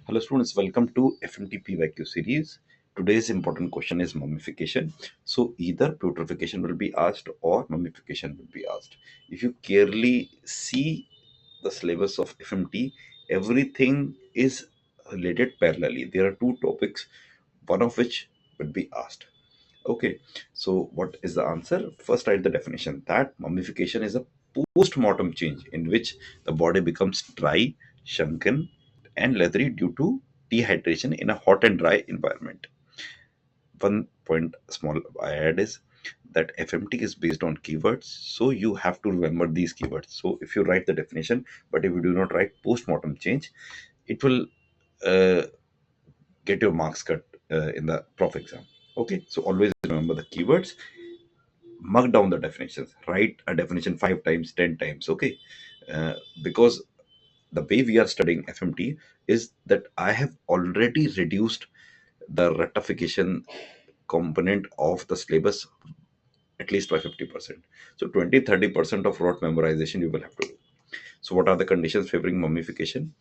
Hello students, welcome to FMT PYQ series. Today's important question is mummification. So either putrefaction will be asked or mummification will be asked. If you clearly see the syllabus of FMT, everything is related parallelly. There are two topics, one of which will be asked. Okay, so what is the answer? First, write the definition that mummification is a post-mortem change in which the body becomes dry, shrunken, and leathery due to dehydration in a hot and dry environment. One point small I add is that FMT is based on keywords, so you have to remember these keywords. So if you write the definition, but if you do not write post-mortem change, it will uh, get your marks cut in the prof exam. Okay, so always remember the keywords, mark down the definitions, write a definition 5 times, 10 times. Okay, uh, because the way we are studying FMT is that I have already reduced the rectification component of the syllabus at least by 50%. So 20-30% of rote memorization you will have to do. So what are the conditions favoring mummification?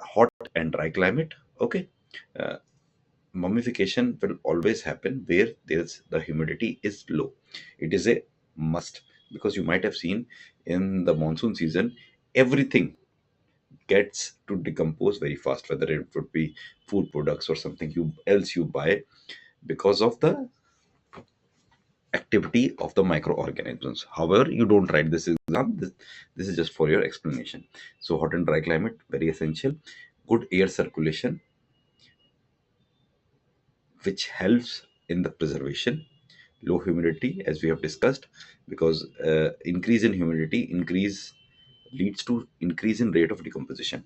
Hot and dry climate. Okay, uh, mummification will always happen where there's the humidity is low. It is a must, because you might have seen in the monsoon season everything gets to decompose very fast, whether it would be food products or something you else you buy, because of the activity of the microorganisms. However, you don't write this exam. This is just for your explanation. So hot and dry climate very essential. Good air circulation, which helps in the preservation. Low humidity, as we have discussed, because increase in humidity increase leads to increase in rate of decomposition.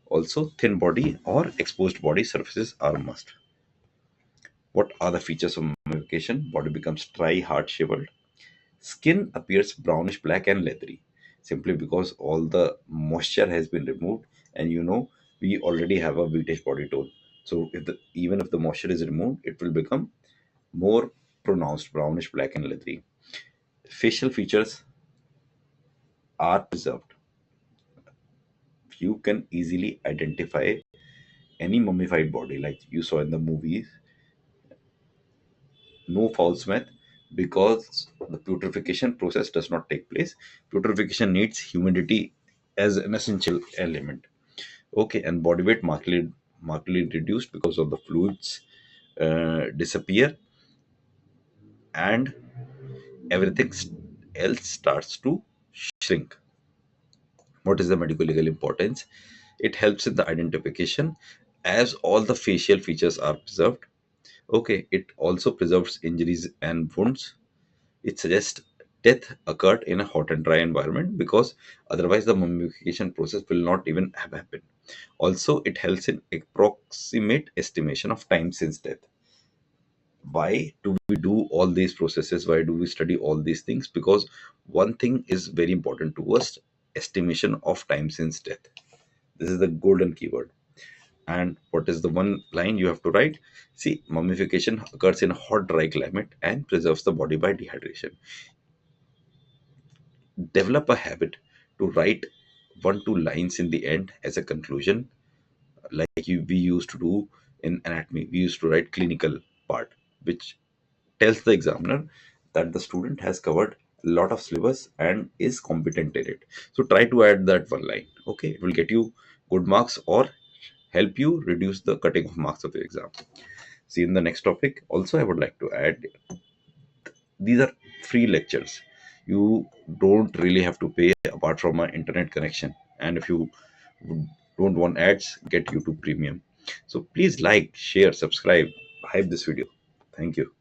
Also, thin body or exposed body surfaces are a must. What are the features of mummification? Body becomes dry, hard, shriveled. Skin appears brownish black and leathery, simply because all the moisture has been removed, and we already have a wheatish body tone. So even if the moisture is removed, it will become more pronounced brownish black and leathery. Facial features are preserved. You can easily identify any mummified body like you saw in the movies. No foul smell, because the putrefaction process does not take place. Putrefaction needs humidity as an essential element. Okay, and body weight markedly reduced because of the fluids disappear, and everything else starts to shrink. What is the medical legal importance? It helps in the identification, as all the facial features are preserved. Okay, it also preserves injuries and wounds. It suggests death occurred in a hot and dry environment, because otherwise the mummification process will not even have happened. Also, it helps in approximate estimation of time since death. Why do we do all these processes? Why do we study all these things? Because one thing is very important to us: estimation of time since death. This is the golden keyword. And what is the one line you have to write? See, mummification occurs in a hot, dry climate and preserves the body by dehydration. Develop a habit to write 1-2 lines in the end as a conclusion, like we used to do in anatomy. We used to write clinical part, which tells the examiner that the student has covered a lot of syllabus and is competent in it. So try to add that one line. Okay, it will get you good marks or help you reduce the cutting of marks of the exam. See, in the next topic also I would like to add, these are free lectures. You don't really have to pay apart from an internet connection, and if you don't want ads, get YouTube Premium. So please like, share, subscribe, hype this video. Thank you.